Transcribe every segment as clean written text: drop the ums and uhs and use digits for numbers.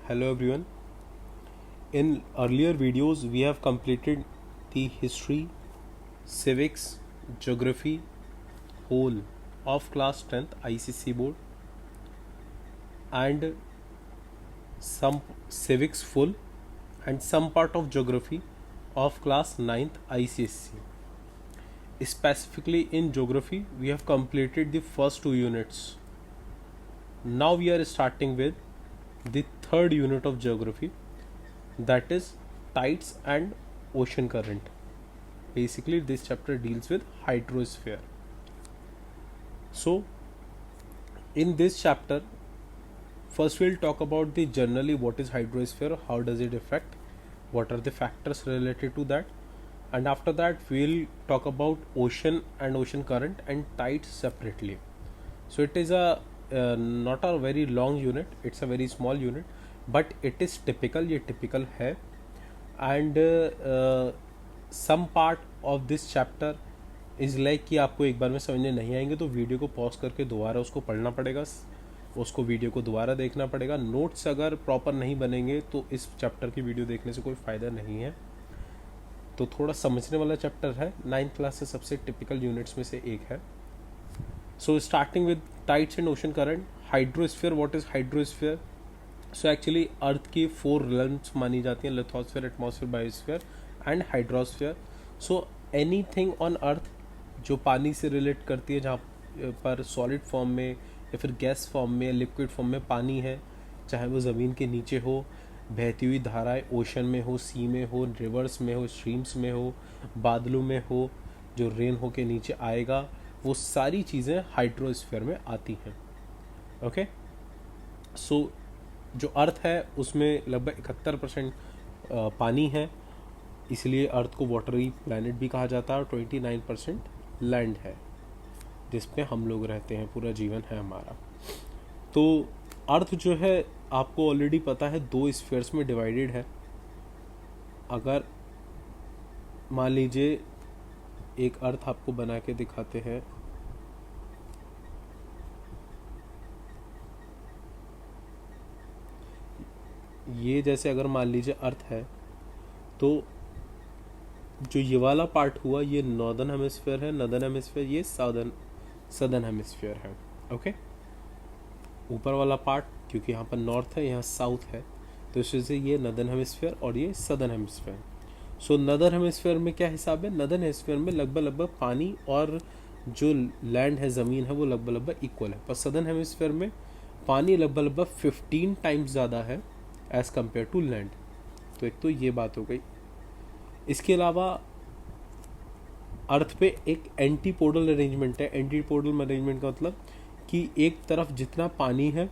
Hello everyone. In earlier videos, we have completed the history, civics, geography whole of class 10th ICC board and some civics full and some part of geography of class 9th ICSC. Specifically in geography, we have completed the first two units. Now we are starting with the third unit of geography, that is tides and ocean current. Basically this chapter deals with hydrosphere. So in this chapter, first we'll talk about the generally what is hydrosphere, how does it affect, what are the factors related to that, and after that we'll talk about ocean and ocean current and tides separately. So it is a not a very long unit, it's a very small unit, but it is typical, ये typical है. And some part of this chapter is like कि आपको एक बार में समझने नहीं आएंगे तो वीडियो को पॉज करके दोबारा उसको पढ़ना पड़ेगा, उसको वीडियो को दोबारा देखना पड़ेगा. नोट्स अगर प्रॉपर नहीं बनेंगे तो इस चैप्टर की वीडियो देखने से कोई फ़ायदा नहीं है. तो थोड़ा समझने वाला चैप्टर है, 9th क्लास से सबसे टिपिकल यूनिट्स में से एक है. So starting with tides and ocean current, hydrosphere. What is hydrosphere? So actually अर्थ की 4 realms मानी जाती हैं, lithosphere, atmosphere, biosphere and hydrosphere. So anything on earth जो पानी से रिलेट करती है, जहाँ पर सॉलिड फॉर्म में या फिर गैस फॉर्म में, लिक्विड फॉर्म में पानी है, चाहे वो ज़मीन के नीचे हो, बहती हुई धाराएं ओशन में हो, सी में हो, रिवर्स में हो, स्ट्रीम्स में हो, बादलों में हो, जो रेन हो के नीचे आएगा, वो सारी चीज़ें हाइड्रोस्फीयर में आती हैं. ओके. सो जो अर्थ है उसमें लगभग 71% पानी है, इसलिए अर्थ को वाटरी प्लैनेट भी कहा जाता है. और 29% लैंड है जिस पे हम लोग रहते हैं, पूरा जीवन है हमारा. तो अर्थ जो है आपको ऑलरेडी पता है 2 स्फीयर्स में डिवाइडेड है. अगर मान लीजिए एक अर्थ आपको बना के दिखाते हैं, ये जैसे अगर मान लीजिए अर्थ है, तो जो ये वाला पार्ट हुआ ये नॉर्दर्न हेमिस्फीयर है, नॉर्दर्न हेमिस्फीयर, ये सदर्न हेमिस्फीयर है. ओके. ऊपर वाला पार्ट क्योंकि यहाँ पर नॉर्थ है, यहाँ साउथ है, तो इस वजह से ये नॉर्दर्न हेमिस्फीयर और ये सदर्न हेमिस्फीयर. सो नॉर्दर्न हेमिस्फीयर में क्या हिसाब है? नॉर्दर्न हेमिस्फीयर में लगभग पानी और जो लैंड है, ज़मीन है, वो लगभग इक्वल है. पर सदर्न हेमिस्फीयर में पानी लगभग 15 टाइम्स ज़्यादा है एज़ कम्पेयर टू लैंड. तो एक तो ये बात हो गई. इसके अलावा अर्थ पे एक एंटीपोडल अरेंजमेंट है. एंटीपोडल अरेंजमेंट का मतलब कि एक तरफ जितना पानी है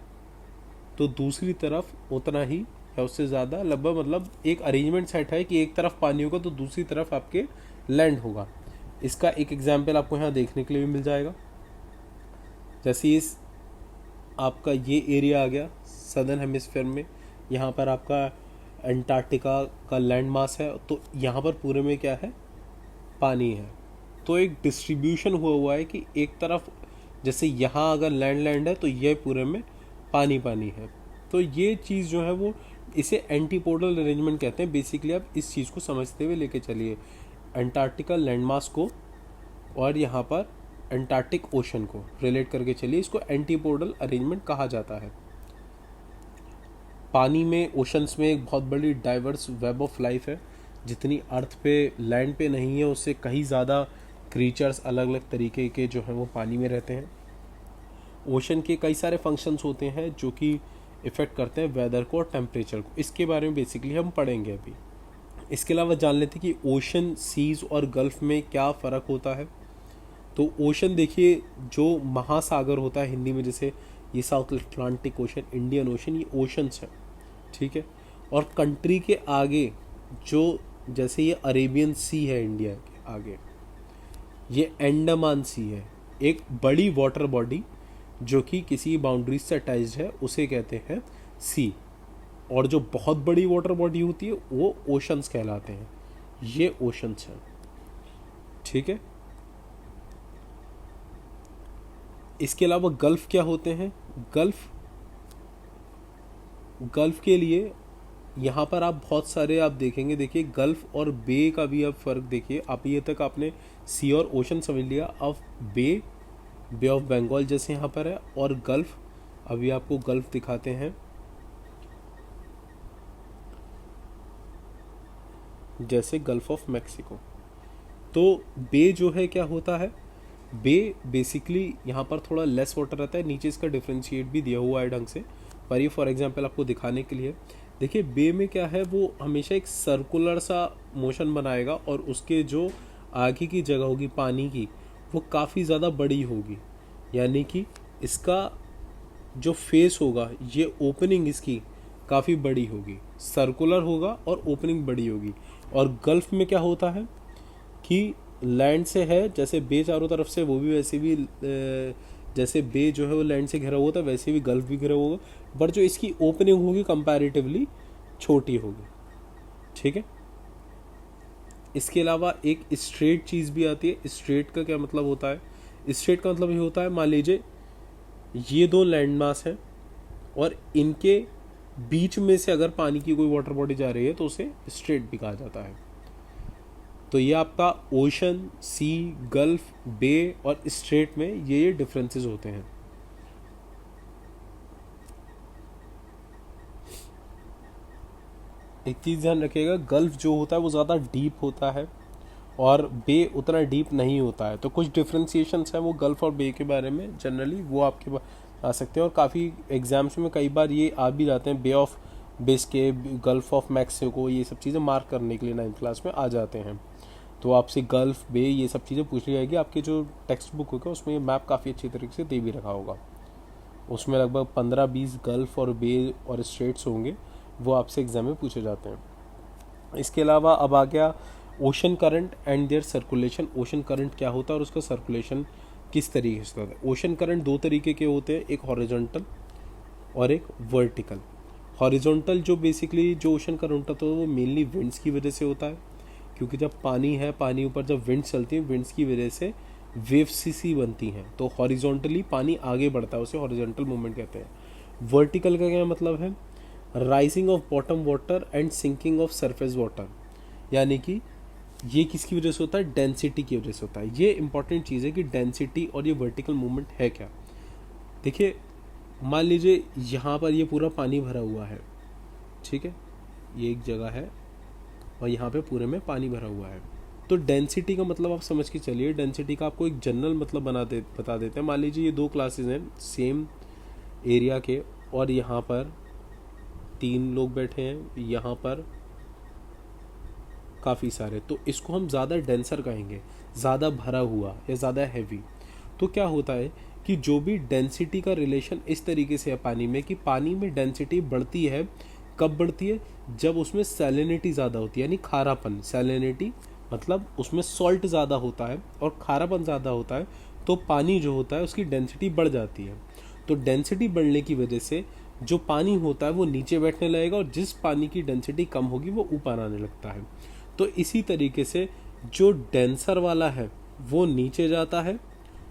तो दूसरी तरफ उतना ही या उससे ज़्यादा, लगभग मतलब एक अरेंजमेंट सेट है कि एक तरफ पानी होगा तो दूसरी तरफ आपके लैंड होगा. इसका एक एग्जाम्पल आपको यहाँ देखने के लिए भी मिल जाएगा. जैसे इस आपका ये एरिया आ गया सदर्न हेमिस्फीयर में, यहाँ पर आपका अंटार्कटिका का लैंड मास है, तो यहाँ पर पूरे में क्या है? पानी है. तो एक डिस्ट्रीब्यूशन हुआ है कि एक तरफ जैसे यहाँ अगर लैंड है तो ये पूरे में पानी है. तो ये चीज़ जो है वो इसे एंटीपोडल अरेंजमेंट कहते हैं. बेसिकली आप इस चीज़ को समझते हुए लेके चलिए, अंटार्कटिका लैंड मास को और यहाँ पर अंटार्कटिक ओशन को रिलेट करके चलिए. इसको एंटीपोडल अरेंजमेंट कहा जाता है. पानी में, ओशंस में एक बहुत बड़ी डाइवर्स वेब ऑफ लाइफ है. जितनी अर्थ पे लैंड पे नहीं है उससे कहीं ज़्यादा क्रीचर्स अलग अलग तरीके के जो हैं वो पानी में रहते हैं. ओशन के कई सारे फंक्शंस होते हैं जो कि इफ़ेक्ट करते हैं वेदर को और टेम्परेचर को. इसके बारे में बेसिकली हम पढ़ेंगे अभी. इसके अलावा जान लेते हैं कि ओशन, सीज़ और गल्फ में क्या फ़र्क होता है. तो ओशन देखिए, जो महासागर होता है हिंदी में, जैसे ये south Atlantic ocean, Indian ocean, ये ओशंस हैं. ठीक है. और कंट्री के आगे जो, जैसे ये अरेबियन सी है इंडिया के आगे, ये अंडमान सी है, एक बड़ी वाटर बॉडी जो कि किसी बाउंड्रीज से अटैच्ड है, उसे कहते हैं सी. और जो बहुत बड़ी वाटर बॉडी होती है वो ओशंस कहलाते हैं. ये ओशंस हैं. ठीक है. इसके अलावा गल्फ क्या होते हैं? गल्फ गल्फ के लिए यहाँ पर आप बहुत सारे आप देखेंगे, देखिए गल्फ और बे का भी आप फ़र्क देखिए। आप ये तक आपने सी और ओशन समझ लिया, अब बे ऑफ बंगाल जैसे यहाँ पर है, और गल्फ, अभी आपको गल्फ दिखाते हैं, जैसे गल्फ ऑफ मैक्सिको। तो बे जो है क्या होता है, बे बेसिकली यहाँ पर थोड़ा लेस वाटर रहता है, नीचे इसका डिफ्रेंशिएट भी दिया हुआ है ढंग से, पर ये फॉर एग्जांपल आपको दिखाने के लिए। देखिए बे में क्या है, वो हमेशा एक सर्कुलर सा मोशन बनाएगा, और उसके जो आगे की जगह होगी पानी की, वो काफ़ी ज़्यादा बड़ी होगी, यानी कि इसका जो फेस होगा, ये ओपनिंग इसकी काफ़ी बड़ी होगी, सर्कुलर होगा और ओपनिंग बड़ी होगी। और गल्फ में क्या होता है कि लैंड से है, जैसे बे चारों तरफ से, वो भी वैसे भी जैसे बे जो है वो लैंड से घिरा हुआ था, वैसे भी गल्फ भी घिरा होगा, बट जो इसकी ओपनिंग होगी कंपैरेटिवली छोटी होगी। ठीक है, इसके अलावा एक स्ट्रेट चीज़ भी आती है। स्ट्रेट का क्या मतलब होता है, स्ट्रेट का मतलब ये होता है, मान लीजिए ये दो लैंड मास हैं और इनके बीच में से अगर पानी की कोई वाटर बॉडी जा रही है तो उसे स्ट्रेट भी कहा जाता है। तो ये आपका ओशन, सी, गल्फ, बे और स्ट्रेट में ये डिफरेंसेस होते हैं। एक चीज़ ध्यान रखिएगा, गल्फ जो होता है वो ज़्यादा डीप होता है और बे उतना डीप नहीं होता है। तो कुछ डिफ्रेंसिएशंस हैं वो गल्फ और बे के बारे में, जनरली वो आपके आ सकते हैं, और काफ़ी एग्जाम्स में कई बार ये आ भी जाते हैं, bay of Biscay, Gulf of Mexico, ये सब चीज़ें मार्क करने के लिए 9th क्लास में आ जाते हैं। तो आपसे गल्फ, बे, ये सब चीज़ें पूछ ली जाएगी। आपके जो टेक्स्ट बुक होगा उसमें ये मैप काफ़ी अच्छी तरीके से दे भी रखा होगा, उसमें लगभग 15-20 गल्फ और बे और स्ट्रेट्स होंगे, वो आपसे एग्जाम में पूछे जाते हैं। इसके अलावा अब आ गया ocean current and their circulation. Ocean current क्या होता है और उसका सर्कुलेशन किस तरीके से होता है। ओशन करंट दो तरीके के होते हैं, एक हॉरिजॉन्टल और एक वर्टिकल। हॉरिजॉन्टल जो बेसिकली जो ओशन करंट होता है वो मेनली विंड्स की वजह से होता है, क्योंकि जब पानी है, पानी ऊपर जब विंड्स चलती है, विंड्स की वजह से वेव्स सी बनती हैं, तो हॉरिजॉन्टली पानी आगे बढ़ता है, उसे हॉरिजॉन्टल मूवमेंट कहते हैं। वर्टिकल का क्या मतलब है, rising of bottom water and sinking of surface water, यानी कि ये किसकी वजह से होता है, डेंसिटी की वजह से होता है। ये इंपॉर्टेंट चीज़ है कि डेंसिटी और ये वर्टिकल मूवमेंट है क्या। देखिए मान लीजिए यहाँ पर ये पूरा पानी भरा हुआ है, ठीक है, ये एक जगह है और यहाँ पे पूरे में पानी भरा हुआ है। तो डेंसिटी का मतलब आप समझ के चलिए, डेंसिटी का आपको एक जनरल मतलब बता देते हैं। मान लीजिए ये दो क्लासेस हैं सेम एरिया के, और यहाँ पर 3 लोग बैठे हैं, यहाँ पर काफ़ी सारे, तो इसको हम ज़्यादा डेंसर कहेंगे, ज़्यादा भरा हुआ या ज़्यादा हैवी। तो क्या होता है कि जो भी डेंसिटी का रिलेशन इस तरीके से है पानी में, कि पानी में डेंसिटी बढ़ती है, कब बढ़ती है, जब उसमें सैलिनिटी ज़्यादा होती है, यानी खारापन। सैलिनिटी मतलब उसमें सॉल्ट ज़्यादा होता है और खारापन ज़्यादा होता है, तो पानी जो होता है उसकी डेंसिटी बढ़ जाती है। तो डेंसिटी बढ़ने की वजह से जो पानी होता है वो नीचे बैठने लगेगा, और जिस पानी की डेंसिटी कम होगी वो ऊपर आने लगता है। तो इसी तरीके से जो डेंसर वाला है वो नीचे जाता है,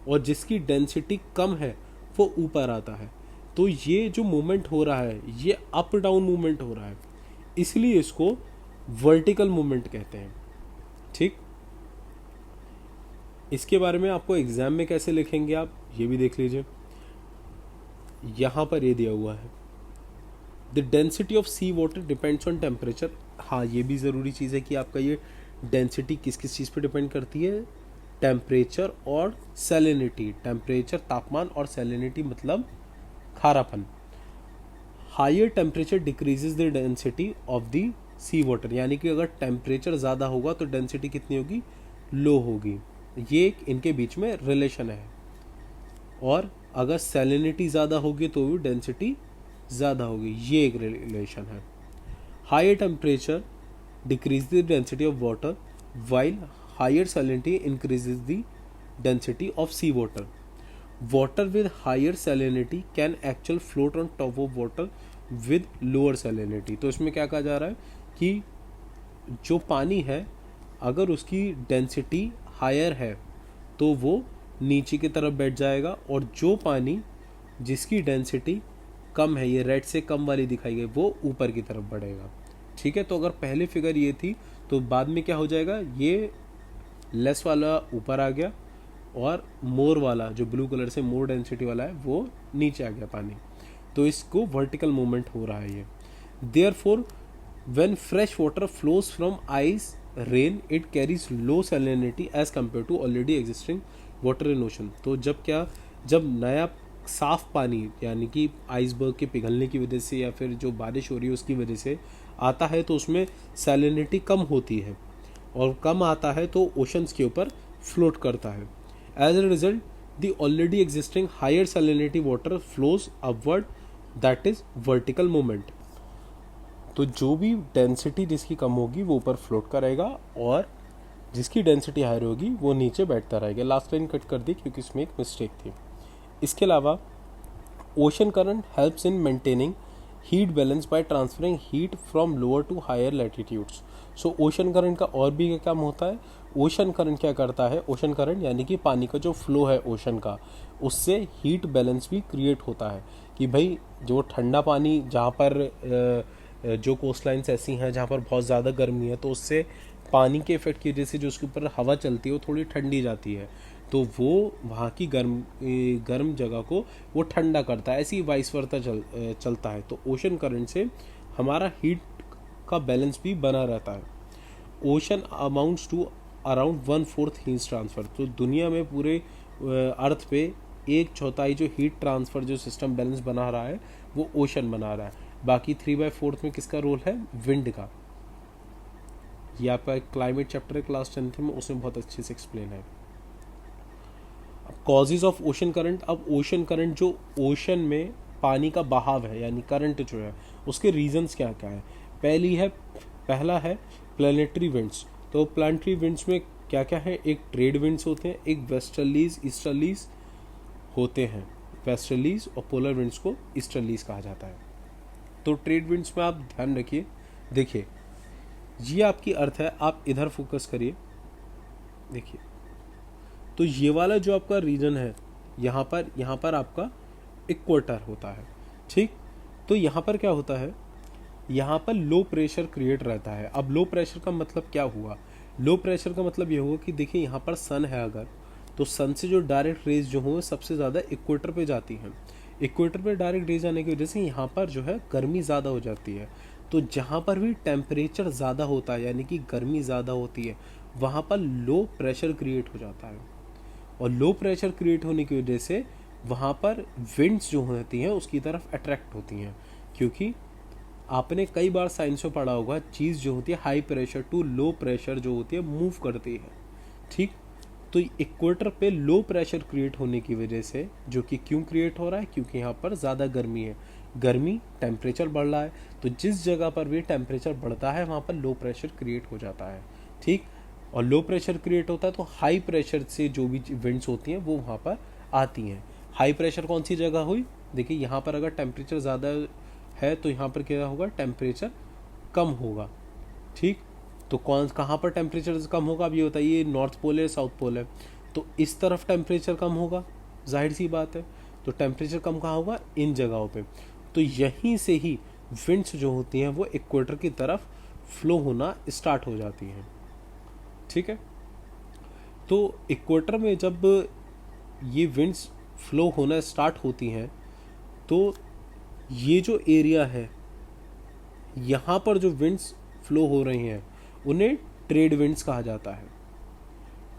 और जिसकी डेंसिटी कम है वो ऊपर आता है। तो ये जो मूवमेंट हो रहा है ये अप डाउन मूवमेंट हो रहा है, इसलिए इसको वर्टिकल मूवमेंट कहते हैं। ठीक, इसके बारे में आपको एग्जाम में कैसे लिखेंगे आप ये भी देख लीजिए। यहाँ पर ये दिया हुआ है, the density of sea water depends on temperature. हाँ, ये भी ज़रूरी चीज़ है कि आपका ये डेंसिटी किस किस चीज़ पे डिपेंड करती है, टेम्परेचर और सैलिनिटी। टेम्परेचर तापमान, और सैलिनिटी मतलब खारापन। Higher temperature decreases the density of the sea water, यानी कि अगर टेम्परेचर ज़्यादा होगा तो डेंसिटी कितनी होगी, लो होगी। ये एक इनके बीच में रिलेशन है। और अगर सैलिनिटी ज़्यादा होगी तो भी डेंसिटी ज़्यादा होगी, ये एक रिलेशन है। Higher temperature decrease the density of water while higher salinity increases the density of sea water. Water with higher salinity can actual float on top of water with lower salinity. तो इसमें क्या कहा जा रहा है कि जो पानी है अगर उसकी डेंसिटी हायर है तो वो नीचे की तरफ बैठ जाएगा, और जो पानी जिसकी डेंसिटी कम है, ये रेड से कम वाली दिखाई गई, वो ऊपर की तरफ बढ़ेगा। ठीक है, तो अगर पहले फिगर ये थी तो बाद में क्या हो जाएगा, ये लेस वाला ऊपर आ गया और मोर वाला जो ब्लू कलर से मोर डेंसिटी वाला है वो नीचे आ गया पानी। तो इसको वर्टिकल मूवमेंट हो रहा है ये। Therefore when fresh water flows from ice rain it carries low salinity as compare to already existing water in ocean. तो जब नया साफ पानी यानी कि आइसबर्ग के पिघलने की वजह से या फिर जो बारिश हो रही है उसकी वजह से आता है तो उसमें सैलिनिटी कम होती है, और कम आता है तो ओशंस के ऊपर फ्लोट करता है। As a result the already existing higher salinity water flows upward, that is vertical movement. तो जो भी डेंसिटी जिसकी कम होगी वो ऊपर फ्लोट करेगा और जिसकी डेंसिटी हायर होगी वो नीचे बैठता रहेगा। लास्ट लाइन कट कर दी क्योंकि इसमें एक मिस्टेक थी। इसके अलावा ocean current helps in maintaining heat balance by transferring heat from lower to higher latitudes. So ocean current का और भी क्या काम होता है, ओशन करंट क्या करता है, ओशन करंट यानी कि पानी का जो फ्लो है ओशन का, उससे हीट बैलेंस भी क्रिएट होता है कि भाई जो ठंडा पानी जहाँ पर जो कोस्ट लाइन्स ऐसी हैं जहाँ पर बहुत ज़्यादा गर्मी है तो उससे पानी के इफेक्ट की वजह से जो उसके ऊपर हवा चलती है वो थोड़ी ठंडी जाती है, तो वो वहाँ की गर्म जगह को वो ठंडा करता है। ऐसी वाइस वर्सा चलता है। तो ओशन करंट से हमारा हीट का बैलेंस भी बना रहता है। Ocean amounts to around 1/4 heat transfer. तो दुनिया में पूरे अर्थ पे 1/4 जो हीट ट्रांसफ़र जो सिस्टम बैलेंस बना रहा है वो ओशन बना रहा है। बाकी 3/4 में किसका रोल है, विंड का। ये आपका क्लाइमेट चैप्टर है क्लास 10th में, उसमें बहुत अच्छे से एक्सप्लेन है। Causes of ocean current. अब ओशन करंट जो ओशन में पानी का बहाव है यानी करंट जो है उसके रीजंस क्या क्या है। पहला है प्लानिटरी विंड्स। तो प्लानिटरी विंड्स में क्या क्या है, एक ट्रेड विंड्स होते हैं, एक वेस्टर्लीज ईस्टर्लीज होते हैं। वेस्टर्लीज और पोलर विंड्स को ईस्टर्लीज कहा जाता है। तो ट्रेड विंड्स में आप ध्यान रखिए, देखिए ये आपकी अर्थ है, आप इधर फोकस करिए, देखिए तो ये वाला जो आपका रीजन है यहाँ पर आपका इक्वेटर होता है। ठीक, तो यहाँ पर क्या होता है, यहाँ पर लो प्रेशर क्रिएट रहता है। अब लो प्रेशर का मतलब क्या हुआ, लो प्रेशर का मतलब ये होगा कि देखिए यहाँ पर सन है, अगर तो सन से जो डायरेक्ट रेज जो हो सबसे ज़्यादा इक्वेटर पे जाती हैं। इक्वेटर पे डायरेक्ट रेज आने की वजह से यहाँ पर जो है गर्मी ज़्यादा हो जाती है। तो जहाँ पर भी टेम्परेचर ज़्यादा होता है यानी कि गर्मी ज़्यादा होती है वहाँ पर लो प्रेशर क्रिएट हो जाता है, और लो प्रेशर क्रिएट होने की वजह से वहाँ पर विंड्स जो होती हैं उसकी तरफ अट्रैक्ट होती हैं। क्योंकि आपने कई बार साइंस में पढ़ा होगा, चीज़ जो होती है high pressure to low pressure जो होती है मूव करती है। ठीक, तो इक्वेटर पे लो प्रेशर क्रिएट होने की वजह से, जो कि क्यों क्रिएट हो रहा है, क्योंकि यहाँ पर ज़्यादा गर्मी है, गर्मी टेम्परेचर बढ़ रहा है, तो जिस जगह पर भी टेम्परेचर बढ़ता है वहाँ पर लो प्रेशर क्रिएट हो जाता है। ठीक, और लो प्रेशर क्रिएट होता है तो हाई प्रेशर से जो भी विंड्स होती हैं वो वहाँ पर आती हैं। हाई प्रेशर कौन सी जगह हुई, देखिए यहाँ पर अगर टेम्परेचर ज़्यादा है तो यहाँ पर क्या होगा, टेम्परेचर कम होगा। ठीक, तो कहाँ पर टेम्परेचर कम होगा, अब ये बताइए नॉर्थ पोल है साउथ पोल है, तो इस तरफ टेम्परेचर कम होगा, जाहिर सी बात है। तो टेम्परेचर कम कहाँ होगा, इन जगहों पे। तो यहीं से ही विंड्स जो होती हैं वो इक्वेटर की तरफ फ्लो होना स्टार्ट हो जाती हैं। ठीक है, तो इक्वेटर में जब ये विंड्स फ्लो होना स्टार्ट होती हैं तो ये जो एरिया है यहाँ पर जो विंड्स फ्लो हो रही हैं उन्हें ट्रेड विंड्स कहा जाता है।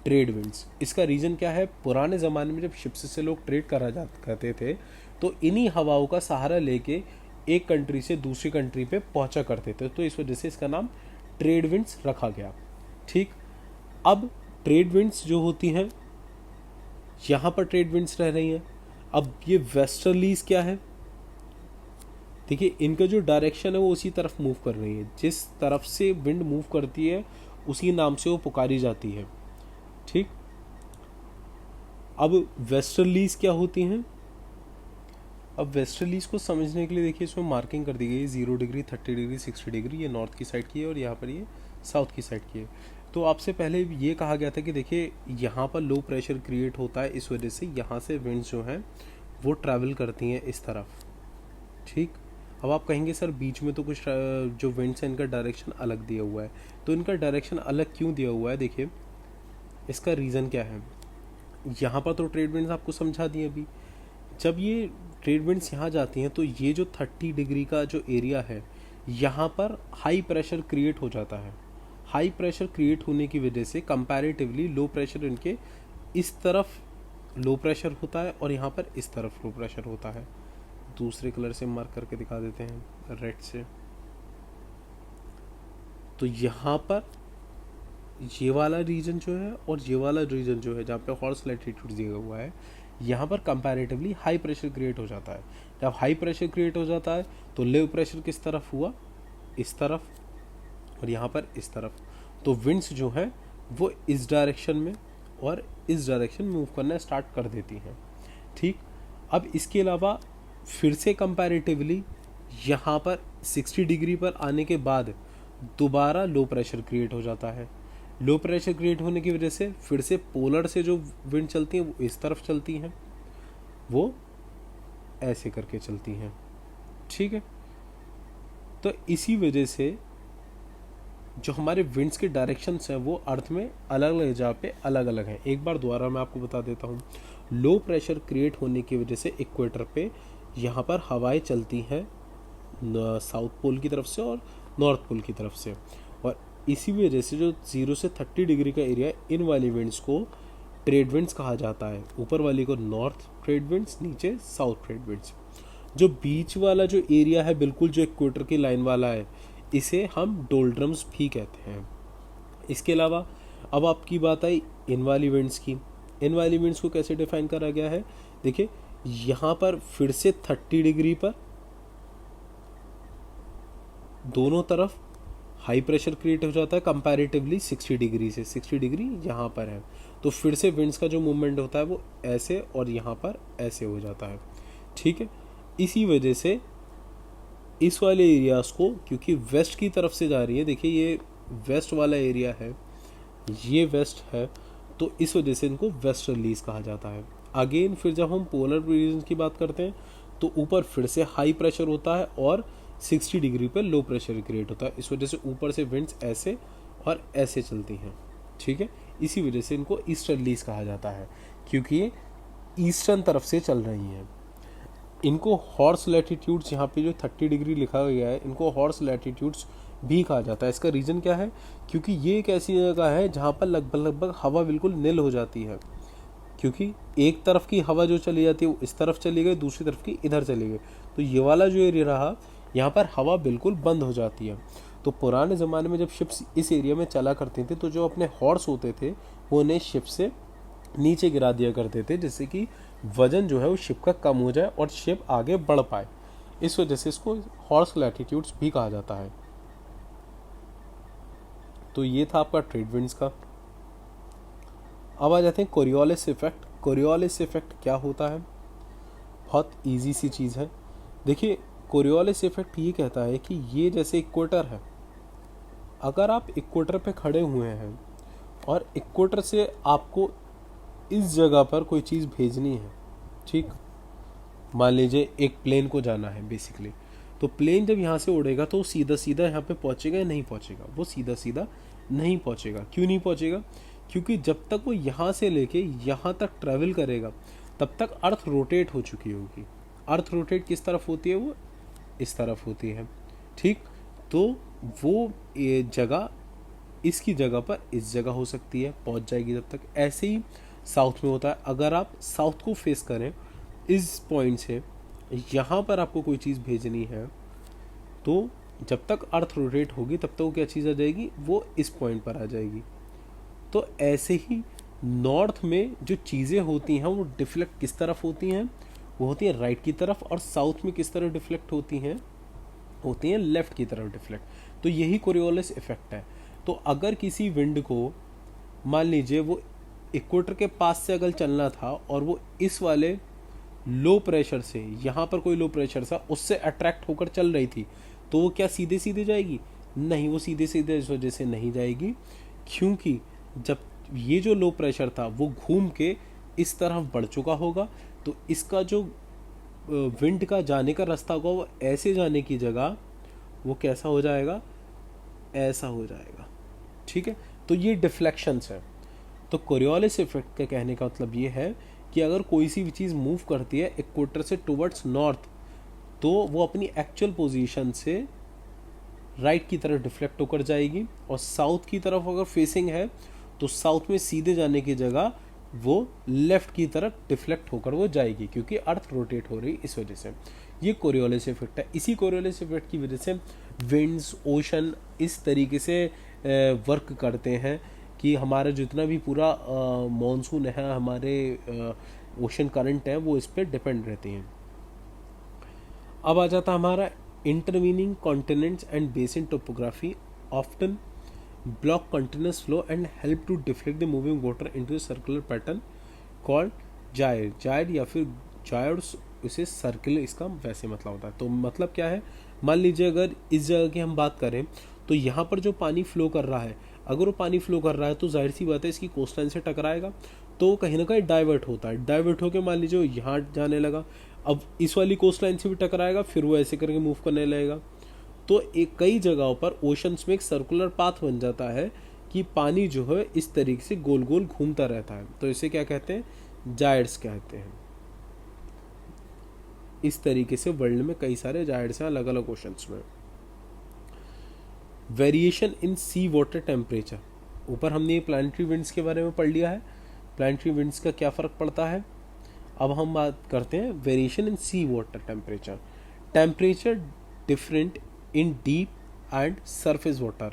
ट्रेड विंड्स, इसका रीज़न क्या है, पुराने ज़माने में जब शिप्स से लोग ट्रेड करते थे तो इन्हीं हवाओं का सहारा लेके एक कंट्री से दूसरी कंट्री पे पहुंचा करते थे, तो इस वजह से इसका नाम ट्रेड विंड्स रखा गया। ठीक, अब ट्रेड विंड्स जो होती हैं यहाँ पर ट्रेड विंड्स रह रही हैं। अब ये वेस्टर्लीज क्या है, देखिए इनका जो डायरेक्शन है वो उसी तरफ मूव कर रही है, जिस तरफ से विंड मूव करती है उसी नाम से वो पुकारी जाती है। ठीक, अब वेस्टर्लीज क्या होती हैं, अब वेस्टर्लीज को समझने के लिए देखिए इसमें मार्किंग कर दी गई है, 0 डिग्री 30 डिग्री 60 डिग्री, ये नॉर्थ की साइड की है और यहाँ पर ये साउथ की साइड की है। तो आपसे पहले ये कहा गया था कि देखिए यहाँ पर लो प्रेशर क्रिएट होता है, इस वजह से यहाँ से विंड्स जो हैं वो ट्रैवल करती हैं इस तरफ। ठीक। अब आप कहेंगे सर बीच में तो कुछ जो विंड्स है इनका डायरेक्शन अलग दिया हुआ है, तो इनका डायरेक्शन अलग क्यों दिया हुआ है? देखिए इसका रीज़न क्या है। यहाँ पर तो ट्रेड विंड्स आपको समझा दिए अभी। जब ये ट्रेड विंड्स यहाँ जाती हैं तो ये जो 30 डिग्री का जो एरिया है यहाँ पर हाई प्रेशर क्रिएट हो जाता है। हाई प्रेशर क्रिएट होने की वजह से कंपैरेटिवली लो प्रेशर इनके इस तरफ लो प्रेशर होता है और यहाँ पर इस तरफ लो प्रेशर होता है। दूसरे कलर से मार्क करके दिखा देते हैं, रेड से। तो यहाँ पर ये वाला रीजन जो है और ये वाला रीजन जो है जहाँ पे हॉर्स लैटिट्यूड दिया हुआ है, यहाँ पर कंपैरेटिवली हाई प्रेशर क्रिएट हो जाता है। जब हाई प्रेशर क्रिएट हो जाता है तो लो प्रेशर किस तरफ हुआ? इस तरफ, और यहाँ पर इस तरफ। तो विंड्स जो है वो इस डायरेक्शन में और इस डायरेक्शन में मूव करना स्टार्ट कर देती हैं। ठीक। अब इसके अलावा फिर से कंपैरेटिवली यहाँ पर 60 डिग्री पर आने के बाद दोबारा लो प्रेशर क्रिएट हो जाता है। लो प्रेशर क्रिएट होने की वजह से फिर से पोलर से जो विंड चलती हैं वो इस तरफ चलती हैं, वो ऐसे करके चलती हैं। ठीक है। तो इसी वजह से जो हमारे विंड्स के डायरेक्शंस हैं वो अर्थ में अलग अलग जगह पे अलग अलग हैं। एक बार दोबारा मैं आपको बता देता हूँ। लो प्रेशर क्रिएट होने की वजह से इक्वेटर पे यहाँ पर हवाएं चलती हैं साउथ पोल की तरफ से और नॉर्थ पोल की तरफ से, और इसी वजह से जो 0 से 30 डिग्री का एरिया, इन वाली विंड्स को ट्रेड विंड्स कहा जाता है। ऊपर वाली को नॉर्थ ट्रेड विंड्स, नीचे साउथ ट्रेड विंड्स। जो बीच वाला जो एरिया है बिल्कुल जो इक्वेटर की लाइन वाला है, इसे हम डोल्ड्रम्स भी कहते हैं। इसके अलावा अब आपकी बात आई इन वाली विंड्स की। इन वाली विंड्स को कैसे डिफाइन करा गया है? देखिए यहाँ पर फिर से 30 डिग्री पर दोनों तरफ हाई प्रेशर क्रिएट हो जाता है कंपैरेटिवली 60 डिग्री से। 60 डिग्री यहाँ पर है तो फिर से विंड्स का जो मूवमेंट होता है वो ऐसे और यहाँ पर ऐसे हो जाता है। ठीक है। इसी वजह से इस वाले एरियाज को, क्योंकि वेस्ट की तरफ से जा रही है, देखिए ये वेस्ट वाला एरिया है, ये वेस्ट है, तो इस वजह से इनको वेस्टर्लीज कहा जाता है। अगेन फिर जब हम पोलर रीजन की बात करते हैं तो ऊपर फिर से हाई प्रेशर होता है और 60 डिग्री पर लो प्रेशर क्रिएट होता है। इस वजह से ऊपर से विंड्स ऐसे और ऐसे चलती हैं। ठीक है। इसी वजह से इनको ईस्टर्लीज कहा जाता है, क्योंकि ये ईस्टर्न तरफ से चल रही हैं। इनको हॉर्स लैटिट्यूड्स, यहाँ पे जो 30 डिग्री लिखा गया है, इनको हॉर्स लैटिट्यूड्स भी कहा जाता है। इसका रीज़न क्या है? क्योंकि ये एक ऐसी जगह है जहाँ पर लगभग हवा बिल्कुल नील हो जाती है, क्योंकि एक तरफ की हवा जो चली जाती है वो इस तरफ चली गई, दूसरी तरफ की इधर चली गई। तो ये वाला जो एरिया रहा, यहाँ पर हवा बिल्कुल बंद हो जाती है। तो पुराने ज़माने में जब शिप्स इस एरिया में चला करते थे तो जो अपने हॉर्स होते थे वो उन्हें शिप से नीचे गिरा दिया करते थे, जिससे कि वजन जो है वो शिप का कम हो जाए और शिप आगे बढ़ पाए। इस वजह से इसको हॉर्स लैटिट्यूड्स भी कहा जाता है। तो ये था आपका ट्रेड विंड्स का। अब आ जाते हैं कोरियोलिस इफेक्ट। कोरियोलिस इफेक्ट क्या होता है? बहुत इजी सी चीज़ है। देखिए कोरियोलिस इफेक्ट ये कहता है कि ये जैसे इक्वेटर है, अगर आप इक्वेटर पे खड़े हुए हैं और इक्वेटर से आपको इस जगह पर कोई चीज़ भेजनी है, ठीक, मान लीजिए एक प्लेन को जाना है बेसिकली, तो प्लेन जब यहाँ से उड़ेगा तो सीधा सीधा यहाँ पे पहुँचेगा या नहीं पहुँचेगा? वो सीधा सीधा नहीं पहुँचेगा। क्यों नहीं पहुँचेगा? क्योंकि जब तक वो यहाँ से लेके यहाँ तक ट्रैवल करेगा तब तक अर्थ रोटेट हो चुकी होगी। अर्थ रोटेट किस तरफ होती है? वो इस तरफ होती है। ठीक। तो वो ये जगह इसकी जगह पर इस जगह हो सकती है, पहुँच जाएगी तब तक। ऐसे ही साउथ में होता है। अगर आप साउथ को फेस करें इस पॉइंट से, यहाँ पर आपको कोई चीज़ भेजनी है, तो जब तक अर्थ रोटेट होगी तब तक वो क्या चीज़ आ जाएगी? वो इस पॉइंट पर आ जाएगी। तो ऐसे ही नॉर्थ में जो चीज़ें होती हैं वो डिफ्लेक्ट किस तरफ होती हैं? वो होती हैं राइट की तरफ। और साउथ में किस तरफ डिफ्लेक्ट होती हैं? होती हैं लेफ्ट की तरफ डिफ्लेक्ट। तो यही कोरियोलिस इफेक्ट है। तो अगर किसी विंड को मान लीजिए वो इक्वेटर के पास से अगर चलना था और वो इस वाले लो प्रेशर से, यहाँ पर कोई लो प्रेशर था, उससे अट्रैक्ट होकर चल रही थी, तो वो क्या सीधे सीधे जाएगी? नहीं, वो सीधे सीधे इस वजह से नहीं जाएगी, क्योंकि जब ये जो लो प्रेशर था वो घूम के इस तरफ बढ़ चुका होगा, तो इसका जो विंड का जाने का रास्ता होगा वो ऐसे जाने की जगह वो कैसा हो जाएगा, ऐसा हो जाएगा। ठीक है, तो ये डिफ्लेक्शंस है। तो कोरियोलिस इफेक्ट का कहने का मतलब ये है कि अगर कोई सी भी चीज़ मूव करती है इक्वेटर से टुवर्ड्स नॉर्थ, तो वो अपनी एक्चुअल पोजीशन से राइट की तरफ डिफ्लेक्ट होकर जाएगी, और साउथ की तरफ अगर फेसिंग है तो साउथ में सीधे जाने की जगह वो लेफ्ट की तरफ डिफ्लेक्ट होकर वो जाएगी, क्योंकि अर्थ रोटेट हो रही इस वजह से। ये कोरियोलिस इफेक्ट है। इसी कोरियोलिस इफेक्ट की वजह से विंड्स, ओशन इस तरीके से वर्क करते हैं कि हमारा जितना भी पूरा मॉनसून है, हमारे ओशन करंट है, वो इस पर डिपेंड रहती हैं। अब आ जाता हमारा intervening continents and basin topography often block continuous flow and help to deflect the moving water into circular pattern called gyre. Gyre या फिर जायड्स, इसे सर्किल इसका वैसे मतलब होता है। तो मतलब क्या है, मान लीजिए अगर इस जगह की हम बात करें तो यहाँ पर जो पानी फ्लो कर रहा है, अगर वो पानी फ्लो कर रहा है तो जाहिर सी बात है इसकी कोस्टलाइन से टकराएगा, तो कहीं ना कहीं डाइवर्ट होता है। डाइवर्ट होकर मान लीजिए वो यहाँ जाने लगा, अब इस वाली कोस्टलाइन से भी टकराएगा, फिर वो ऐसे करके मूव करने लगेगा। तो एक कई जगहों पर ओशंस में एक सर्कुलर पाथ बन जाता है कि पानी जो है इस तरीके से गोल गोल घूमता रहता है, तो इसे क्या कहते हैं, जायड्स कहते हैं। इस तरीके से वर्ल्ड में कई सारे जायड्स हैं अलग अलग ओशंस में। Variation in sea water temperature, ऊपर हमने ये प्लानिटरी विंड्स के बारे में पढ़ लिया है, प्लानिटरी विंड्स का क्या फ़र्क पड़ता है। अब हम बात करते हैं variation in sea water temperature. Temperature different in deep and surface water.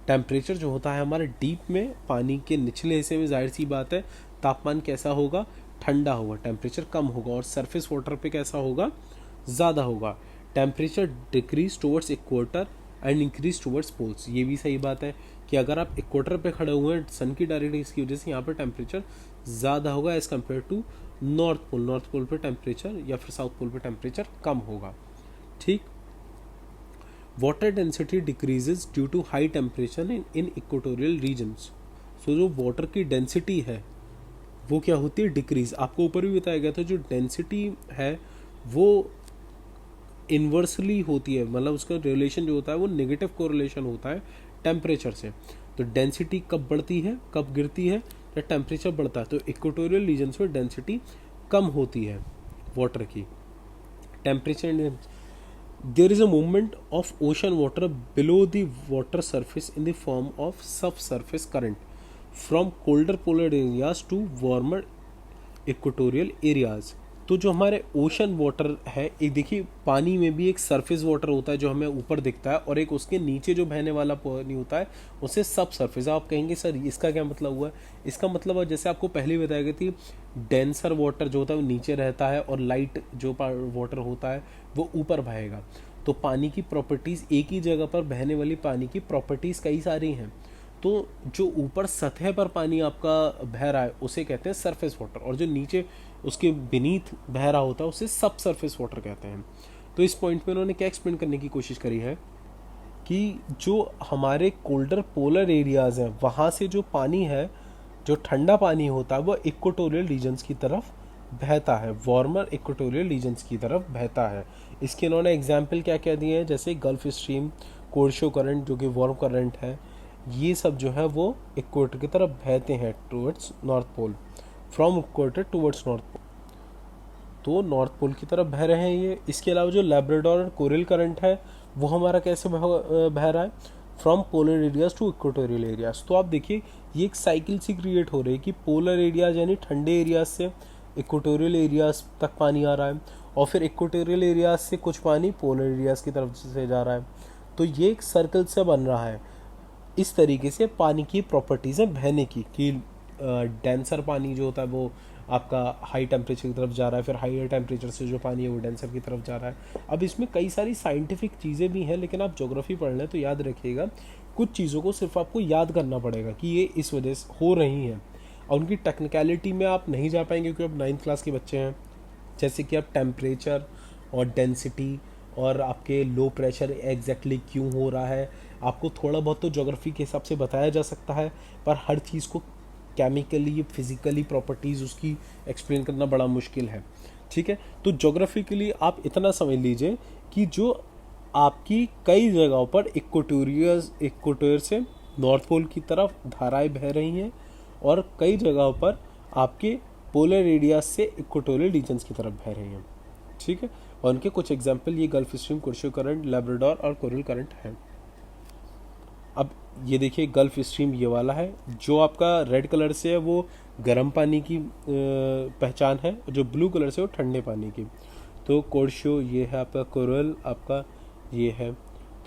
Temperature जो होता है हमारे डीप में, पानी के निचले हिस्से में, जाहिर सी बात है तापमान कैसा होगा, ठंडा होगा, टेम्परेचर कम होगा, और सरफेस वाटर पे कैसा होगा, ज़्यादा होगा। Temperature decrease towards equator and increase towards poles. ये भी सही बात है कि अगर आप इक्वेटर पे खड़े हुए हैं सन की डायरेक्ट रेज की वजह से यहाँ पर टेम्परेचर ज़्यादा होगा as compare to north pole. North pole पे टेम्परेचर या फिर साउथ पोल पे टेम्परेचर कम होगा। ठीक। Water density decreases due to high temperature in equatorial regions. So जो वाटर की डेंसिटी है वो क्या होती है, डिक्रीज। आपको ऊपर भी बताया गया था जो डेंसिटी है वो इन्वर्सली होती है, मतलब उसका रिलेशन जो होता है वो नेगेटिव कोरिलेशन होता है टेम्परेचर से। तो डेंसिटी कब बढ़ती है, कब गिरती है, जब टेम्परेचर बढ़ता है। तो इक्वेटोरियल रीजन्स में डेंसिटी कम होती है वाटर की। Temperature, there is a movement of ocean water below the water surface in the form of sub surface current from colder polar areas to warmer equatorial areas. तो जो हमारे ocean water है, एक देखिए पानी में भी एक सरफेस वाटर होता है जो हमें ऊपर दिखता है, और एक उसके नीचे जो बहने वाला पानी होता है उसे सब सरफेस। आप कहेंगे सर इसका क्या मतलब हुआ, इसका मतलब है जैसे आपको पहले बताया गया थी, डेंसर वाटर जो होता है वो नीचे रहता है और लाइट जो वाटर होता है वो ऊपर बहेगा। तो पानी की प्रॉपर्टीज़, एक ही जगह पर बहने वाली पानी की प्रॉपर्टीज़ कई सारी हैं। तो जो ऊपर सतह पर पानी आपका बह रहा है उसे कहते हैं सरफेस वाटर, और जो नीचे उसके बीनीथ बह रहा होता है उसे सब सरफेस वाटर कहते हैं। तो इस पॉइंट पे उन्होंने क्या एक्सप्लेन करने की कोशिश करी है कि जो हमारे कोल्डर पोलर एरियाज हैं वहाँ से जो पानी है, जो ठंडा पानी होता है वो इक्वेटोरियल रीजन्स की तरफ बहता है, वार्मर इक्वेटोरियल रीजन्स की तरफ बहता है। इसके इन्होंने एग्जाम्पल क्या क्या दिए हैं, जैसे गल्फ स्ट्रीम, कोर्शो करंट जो कि वार्म करंट है, ये सब जो है वो इक्वेटर की तरफ बहते हैं towards north pole, from equator towards north pole. तो नॉर्थ पोल की तरफ बह रहे हैं ये। इसके अलावा जो लैब्राडोर और कोरल करंट है वो हमारा कैसे बह रहा है, from polar areas to equatorial areas. तो आप देखिए ये एक साइकिल सी क्रिएट हो रही है कि पोलर एरियाज यानी ठंडे एरियाज से इक्वेटोरियल एरियाज तक पानी आ रहा है, और फिर इक्वेटोरियल एरियाज से कुछ पानी पोलर एरियाज की तरफ से जा रहा है। तो ये एक सर्कल से बन रहा है। इस तरीके से पानी की प्रॉपर्टीज़ हैं बहने की, कि डेंसर पानी जो होता है वो आपका हाई टेम्परेचर की तरफ जा रहा है, फिर हाइयर टेम्परेचर से जो पानी है वो डेंसर की तरफ जा रहा है। अब इसमें कई सारी साइंटिफिक चीज़ें भी हैं, लेकिन आप ज्योग्राफी पढ़ लें तो याद रखिएगा कुछ चीज़ों को सिर्फ आपको याद करना पड़ेगा कि ये इस वजह से हो रही हैं, और उनकी टेक्निकलिटी में आप नहीं जा पाएंगे क्योंकि आप 9th क्लास के बच्चे हैं। जैसे कि आप टेम्परेचर और डेंसिटी और आपके लो प्रेशर एग्जैक्टली क्यों हो रहा है, आपको थोड़ा बहुत तो ज्योग्राफी के हिसाब से बताया जा सकता है, पर हर चीज़ को केमिकली फिजिकली प्रॉपर्टीज़ उसकी एक्सप्लेन करना बड़ा मुश्किल है। ठीक है। तो जोग्राफिकली आप इतना समझ लीजिए कि जो आपकी कई जगहों पर इक्वेटर से नॉर्थ पोल की तरफ धाराएं बह रही हैं और कई जगहों पर आपके पोलर एरिया से इक्वेटोरियल रीजन्स की तरफ बह रही हैं। ठीक है। और उनके कुछ एग्जाम्पल ये गल्फ स्ट्रीम, कुर्शो करंट, लैब्राडोर और कोरल करंट हैं। अब ये देखिए गल्फ स्ट्रीम ये वाला है, जो आपका रेड कलर से है वो गर्म पानी की पहचान है, जो ब्लू कलर से वो ठंडे पानी की। तो कोर्शो ये है आपका, कोरल आपका ये है,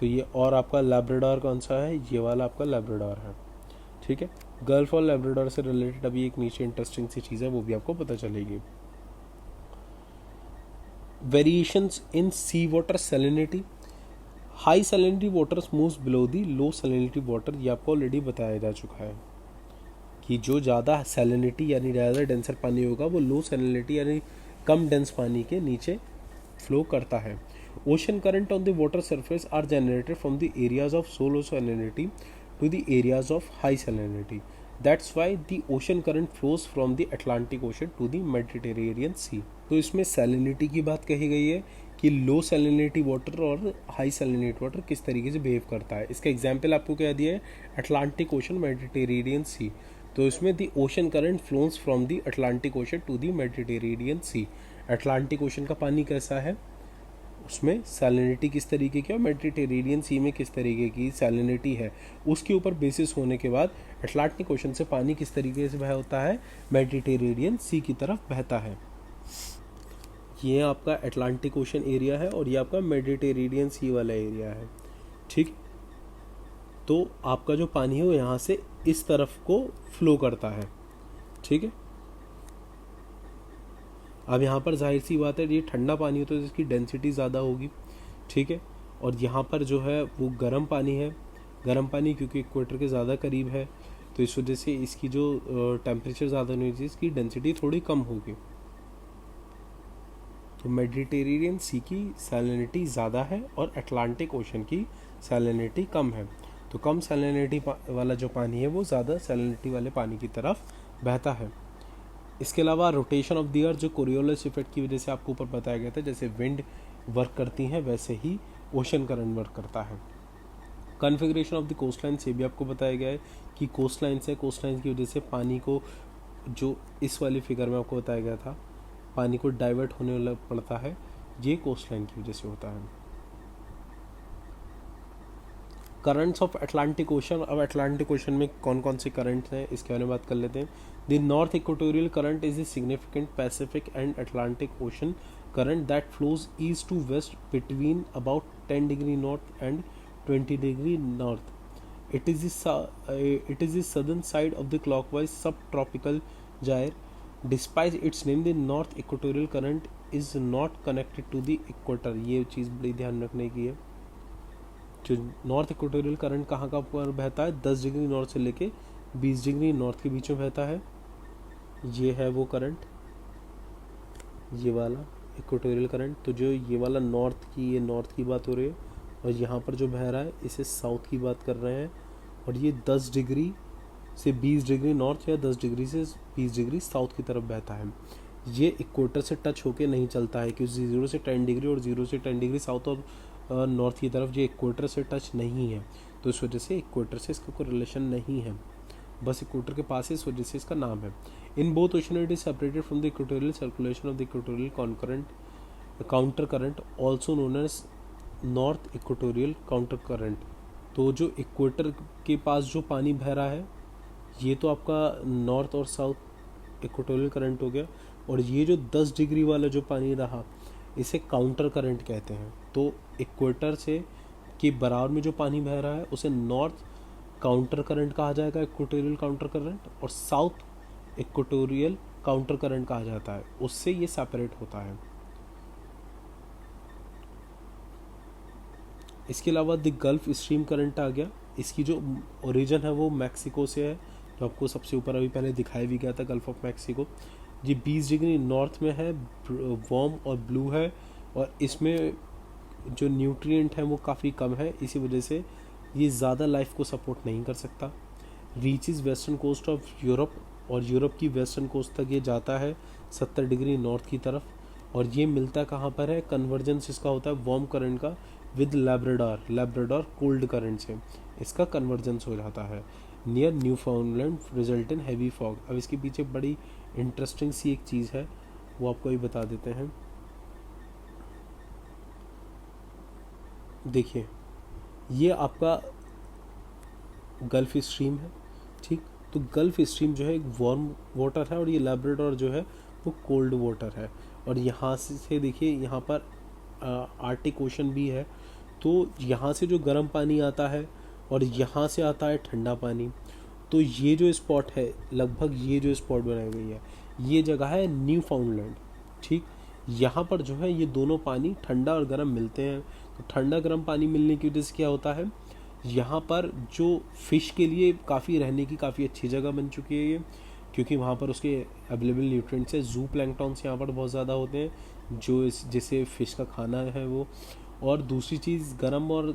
तो ये और आपका लैब्राडोर कौन सा है, ये वाला आपका लैब्राडोर है। ठीक है। गल्फ और लैब्राडोर से रिलेटेड अभी एक नीचे इंटरेस्टिंग सी चीज़ है, वो भी आपको पता चलेगी। Variations in sea water salinity, high salinity waters moves below the low salinity water, ये आपको ऑलरेडी बताया जा चुका है कि जो ज़्यादा सैलिनिटी यानी ज़्यादा डेंसर पानी होगा वो लो सैलिनिटी यानी कम डेंस पानी के नीचे फ्लो करता है। Ocean current on the water surface are generated from the areas of so low salinity to the areas of high salinity, that's why the ocean current flows from the Atlantic Ocean to the Mediterranean Sea. तो इसमें salinity की बात कही गई है कि low salinity water और high salinity water किस तरीके से बिहेव करता है। इसका एग्जाम्पल आपको क्या दिया है, अटलांटिक ओशन, मेडिटेरेनियन सी। तो इसमें the ocean current flows from the Atlantic Ocean to the Mediterranean Sea. Atlantic Ocean का पानी कैसा है, उसमें सैलिनिटी किस तरीके की और मेडिटेरेनियन सी में किस तरीके की सैलिनिटी है, उसके ऊपर बेसिस होने के बाद अटलांटिक ओशन से पानी किस तरीके से बह होता है, मेडिटेरेनियन सी की तरफ बहता है। ये आपका अटलांटिक ओशन एरिया है और ये आपका मेडिटेरेनियन सी वाला एरिया है। ठीक। तो आपका जो पानी है वो यहाँ से इस तरफ को फ्लो करता है। ठीक है। अब यहाँ पर जाहिर सी बात है, ये ठंडा पानी होता है तो इसकी डेंसिटी ज़्यादा होगी। ठीक है। और यहाँ पर जो है वो गर्म पानी है, गर्म पानी क्योंकि इक्वेटर के ज़्यादा करीब है तो इस वजह से इसकी जो टेम्परेचर ज़्यादा नहीं होती, इसकी डेंसिटी थोड़ी कम होगी। तो मेडिटेरेनियन सी की सैलिनिटी ज़्यादा है और अटलांटिक ओशन की सैलिनिटी कम है। तो कम सैलिनिटी वाला जो पानी है वो ज़्यादा सैलिनिटी वाले पानी की तरफ बहता है। इसके अलावा रोटेशन ऑफ द अर्थ, जो कोरियोलिस इफेक्ट की वजह से आपको ऊपर बताया गया था, जैसे विंड वर्क करती हैं वैसे ही ओशन करंट वर्क करता है। Configuration of the coast line से भी आपको बताया गया है कि कोस्ट लाइन से, कोस्ट लाइन की वजह से पानी को, जो इस वाली फिगर में आपको बताया गया था, पानी को डाइवर्ट होने वाला पड़ता है, ये कोस्ट लाइन की वजह से होता है। करंट्स ऑफ अटलांटिक ओशन, अब अटलांटिक ओशन में कौन कौन से करंट्स हैं इसके बारे में बात कर लेते हैं। The north equatorial current is the significant Pacific and Atlantic ocean current that flows east to west between about 10 degree north and 20 degree north. It is the southern side of the clockwise subtropical gyre. Despite its name, the north equatorial current is not connected to the equator. ये चीज़ बड़ी ध्यान रखने की है। जो north equatorial current कहाँ का पर बहता है, 10 डिग्री नॉर्थ से लेके 20 डिग्री नॉर्थ के बीच में बहता है। ये है वो करंट, ये वाला इक्वेटोरियल करंट। तो जो ये वाला नॉर्थ की, ये नॉर्थ की बात हो रही है और यहाँ पर जो बह रहा है इसे साउथ की बात कर रहे हैं। और ये 10 डिग्री से 20 डिग्री नॉर्थ या 10 डिग्री से 20 डिग्री साउथ की तरफ बहता है। ये इक्वेटर से टच होके नहीं चलता है, क्योंकि 0 से 10 डिग्री और 0 से 10 डिग्री साउथ और नॉर्थ की तरफ ये इक्वेटर से टच नहीं है, तो इस वजह से इक्वेटर से इसका कोई रिलेशन नहीं है, बस इक्वेटर के पास है, इस वजह से इसका नाम है। In both ocean it is separated from the equatorial circulation of the equatorial counter current also known as north equatorial counter current. तो जो इक्वेटर के पास जो पानी बह रहा है ये तो आपका नॉर्थ और साउथ इक्वेटोरियल करंट हो गया, और ये जो 10 डिग्री वाला जो पानी रहा इसे काउंटर करंट कहते हैं। तो इक्वेटर से के बराबर में जो पानी बह रहा है उसे नॉर्थ काउंटर करंट कहा जाएगा, इक्वेटोरियल काउंटर करंट, और साउथ इक्वेटोरियल काउंटर करंट कहा जाता है, उससे ये सेपरेट होता है। इसके अलावा द गल्फ स्ट्रीम करंट आ गया, इसकी जो ओरिजिन है वो मैक्सिको से है, जो आपको सबसे ऊपर अभी पहले दिखाई भी गया था, गल्फ ऑफ मैक्सिको। ये 20 डिग्री नॉर्थ में है, वार्म और ब्लू है, और इसमें जो न्यूट्रिएंट है वो काफ़ी कम है, इसी वजह से ये ज़्यादा लाइफ को सपोर्ट नहीं कर सकता। Reaches western coast of Europe, और यूरोप की वेस्टर्न कोस्ट तक ये जाता है 70 डिग्री नॉर्थ की तरफ, और ये मिलता कहाँ पर है, कन्वर्जेंस इसका होता है वार्म करंट का विद लैब्राडोर कोल्ड करंट से, इसका कन्वर्जेंस हो जाता है near Newfoundland, result in heavy fog. अब इसके पीछे बड़ी इंटरेस्टिंग सी एक चीज़ है, वो आपको ही बता देते हैं। देखिए ये आपका गल्फ स्ट्रीम है, ठीक। तो गल्फ स्ट्रीम जो है एक वार्म वाटर है और ये लैब्राडोर जो है वो कोल्ड वाटर है। और यहाँ से देखिए यहाँ पर आर्टिक ओशन भी है, तो यहाँ से जो गर्म पानी आता है और यहाँ से आता है ठंडा पानी। तो ये जो स्पॉट है, लगभग ये जो स्पॉट बनाई गई है, ये जगह है न्यू फाउंडलैंड, ठीक। यहाँ पर जो है ये दोनों पानी ठंडा और गर्म मिलते हैं। तो ठंडा गर्म पानी मिलने की वजह से क्या होता है, यहाँ पर जो फ़िश के लिए काफ़ी रहने की काफ़ी अच्छी जगह बन चुकी है ये, क्योंकि वहाँ पर उसके अवेलेबल न्यूट्रिएंट्स है। जू प्लैंक्टॉन्स यहाँ पर बहुत ज़्यादा होते हैं जो जिसे फ़िश का खाना है वो। और दूसरी चीज़, गर्म और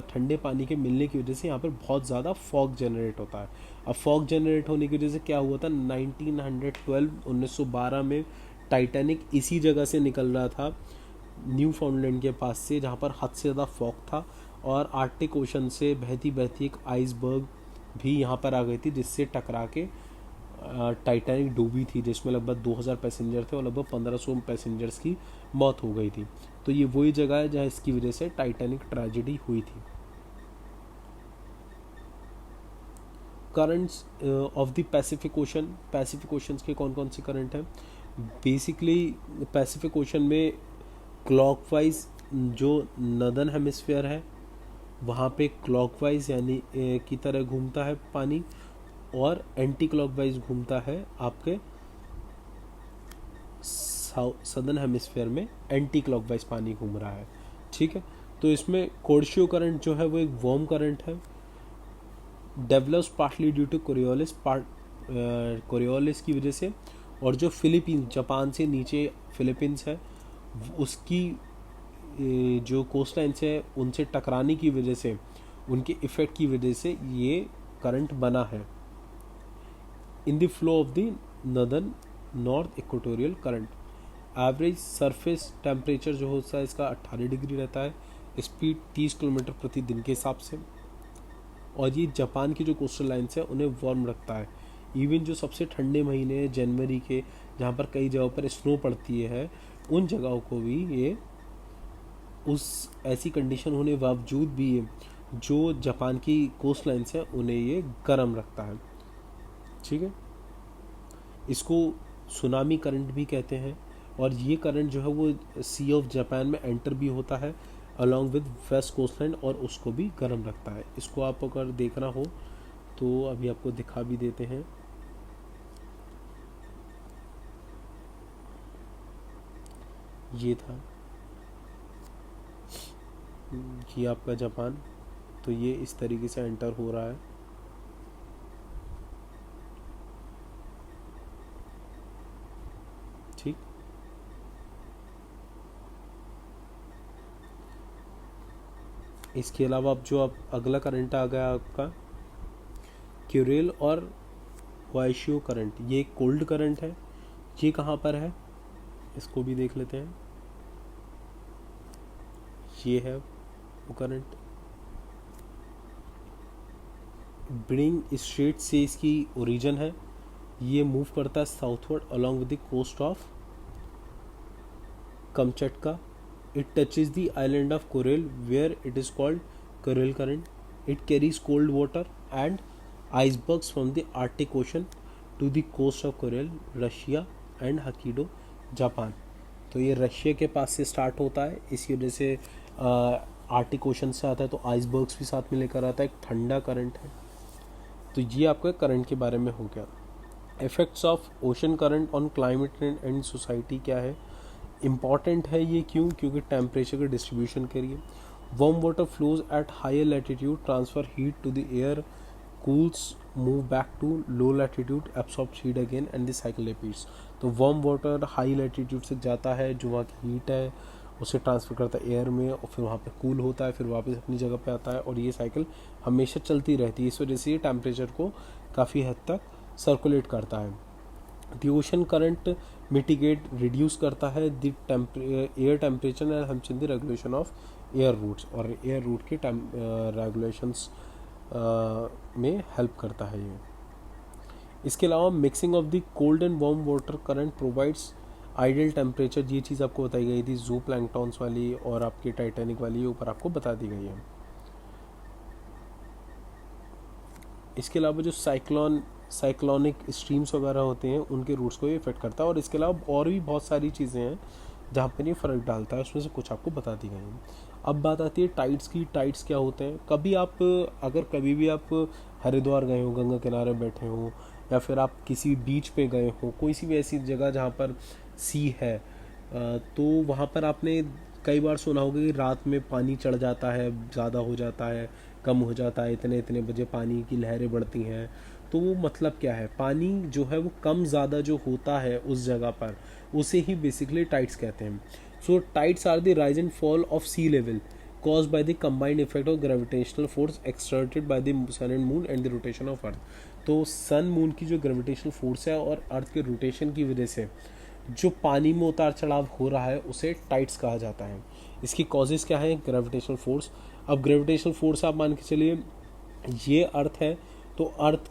ठंडे पानी के मिलने की वजह से यहाँ पर बहुत ज़्यादा फॉग जनरेट होता है। अब फॉग जनरेट होने की वजह से क्या हुआ था, 1912 में टाइटैनिक इसी जगह से निकल रहा था, न्यू फाउंडलैंड के पास से, जहाँ पर हद से ज़्यादा फॉग था। और आर्कटिक ओशन से बहती बहती एक आइसबर्ग भी यहाँ पर आ गई थी, जिससे टकरा के टाइटैनिक डूबी थी, जिसमें लगभग 2000 पैसेंजर थे और लगभग 1500 पैसेंजर्स की मौत हो गई थी। तो ये वही जगह है जहाँ इसकी वजह से टाइटैनिक ट्रेजेडी हुई थी। Currents of the Pacific ocean के कौन कौन से करंट हैं? बेसिकली पैसिफिक ओशन में क्लॉकवाइज जो नदर्न हेमिस्फीयर है वहाँ पे क्लॉकवाइज यानी की तरह घूमता है पानी, और एंटी क्लॉकवाइज घूमता है आपके सदर्न हेमिस्फीयर में, एंटी क्लॉकवाइज पानी घूम रहा है, ठीक है। तो इसमें कोर्शियो करंट जो है वो एक वार्म करंट है, develops partly due to Coriolis की वजह से। और जो फिलीपींस, जापान से नीचे फिलीपींस है, उसकी जो कोस्ट लाइन है उनसे टकराने की वजह से, उनके इफेक्ट की वजह से ये करंट बना है। In the flow of the northern north equatorial current, average surface temperature जो होता है इसका 18 डिग्री रहता है, स्पीड 30 किलोमीटर प्रति दिन के हिसाब से। और ये जापान की जो कोस्टल लाइन्स है उन्हें वार्म रखता है। इवन जो सबसे ठंडे महीने हैं जनवरी के, जहाँ पर कई जगहों पर स्नो पड़ती है, उन जगहों को भी ये उस ऐसी कंडीशन होने बावजूद भी ये जो जापान की कोस्ट लाइन्स हैं उन्हें ये गर्म रखता है, ठीक है। इसको सुनामी करंट भी कहते हैं। और ये करंट जो है वो सी ऑफ जापान में एंटर भी होता है along with west coast line, और उसको भी गर्म रखता है। इसको आप अगर देखना हो तो अभी आपको दिखा भी देते हैं। ये था ये आपका जापान, तो ये इस तरीके से एंटर हो रहा है, ठीक। इसके अलावा अब अगला करंट आ गया आपका क्यूरेल और वाइशियो करंट। ये कोल्ड करंट है, ये कहाँ पर है इसको भी देख लेते हैं। ये है वो करंट, ब्रिंग स्ट्रेट से इसकी ओरिजिन है। ये मूव करता है southward along with the coast of Kamchatka. It touches the island of Kuril where it is called Kuril current. It carries cold water and icebergs from the Arctic Ocean to the coast of Kuril, Russia and Hokkaido, Japan. तो ये Russia के पास से start होता है, इसी वजह से Arctic ocean से आता है, तो आइसबर्ग्स भी साथ में लेकर आता है, एक ठंडा करंट है। तो ये आपका करंट के बारे में हो गया। Effects of ocean current on climate and society क्या है, इम्पॉर्टेंट है ये क्यों, क्योंकि टेम्परेचर के डिस्ट्रीब्यूशन के लिए। Warm water flows at higher latitude, transfer heat to the air, cools, move back to low latitude, absorbs heat again and the cycle repeats. तो वार्म वाटर हाई लैटिट्यूड से जाता है, जो वहाँ की हीट है उसे ट्रांसफ़र करता है एयर में, और फिर वहाँ पे कूल होता है, फिर वापस अपनी जगह पे आता है, और ये साइकिल हमेशा चलती रहती है। इस वजह से ये टेम्परेचर को काफ़ी हद तक सर्कुलेट करता है। The ocean current mitigate reduce करता है the air temperature and helps in the regulation of air routes, और एयर रूट के रेगुलेशंस में हेल्प करता है ये। इसके अलावा mixing of the cold and warm water current provides ideal temperature, ये चीज़ आपको बताई गई थी जू प्लैंक्टॉन्स वाली और आपकी टाइटैनिक वाली, ये ऊपर आपको बता दी गई है। इसके अलावा जो साइक्लोनिक स्ट्रीम्स वगैरह होते हैं उनके रूट्स को ये इफेक्ट करता है, और इसके अलावा और भी बहुत सारी चीज़ें हैं जहाँ पर ये फ़र्क डालता है, उसमें से कुछ आपको बता दी गई हैं। अब बात आती है टाइड्स की। टाइड्स क्या होते हैं? कभी भी आप हरिद्वार गए हो, गंगा किनारे बैठे हो, या फिर आप किसी बीच पे गए हो, कोई सी भी ऐसी जगह जहाँ पर सी है, तो वहाँ पर आपने कई बार सुना होगा कि रात में पानी चढ़ जाता है, ज़्यादा हो जाता है, कम हो जाता है, इतने इतने बजे पानी की लहरें बढ़ती हैं। तो वो मतलब क्या है? पानी जो है वो कम ज़्यादा जो होता है उस जगह पर, उसे ही बेसिकली टाइड्स कहते हैं। So tides are the rise and fall of sea level caused by the combined effect of gravitational force exerted by the sun and moon and the rotation of earth। तो sun moon की जो gravitational force है और अर्थ के rotation की वजह से जो पानी में उतार चढ़ाव हो रहा है उसे टाइड्स कहा जाता है। इसकी कॉजेज़ क्या है? Gravitational force. अब ग्रेविटेशनल फोर्स आप मान के चलिए ये अर्थ है, तो अर्थ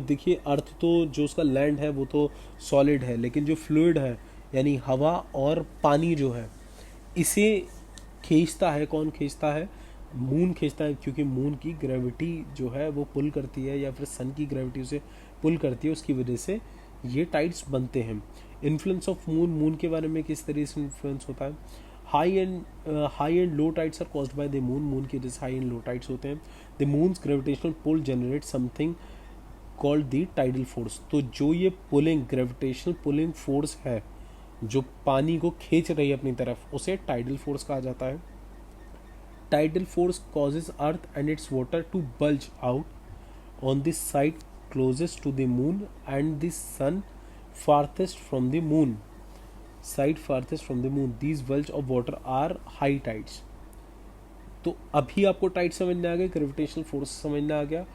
देखिए, अर्थ तो जो उसका लैंड है वो तो सॉलिड है, लेकिन जो फ्लूइड है यानी हवा और पानी जो है, इसे खींचता है। कौन खींचता है? मून खींचता है, क्योंकि मून की ग्रेविटी जो है वो पुल करती है, या फिर सन की ग्रेविटी उसे पुल करती है, उसकी वजह से ये टाइड्स बनते हैं। इन्फ्लुएंस ऑफ मून के बारे में किस तरीके से इन्फ्लुएंस होता है? High and low tides are caused by the moon की वजह से हाई एंड लो टाइड्स होते हैं। The moon's gravitational pull generate something called the tidal force. तो जो ये ग्रेविटेशनल पुलिंग फोर्स है जो पानी को खींच रही है अपनी तरफ, उसे टाइडल फोर्स कहा जाता है। Tidal force causes earth and its water to bulge out on the side closest to the moon and the sun farthest from the moon. Side farthest from the moon, these bulge of water are high tides. तो अभी आपको Tide समझ में आ गया, gravitational force समझ में आ गया,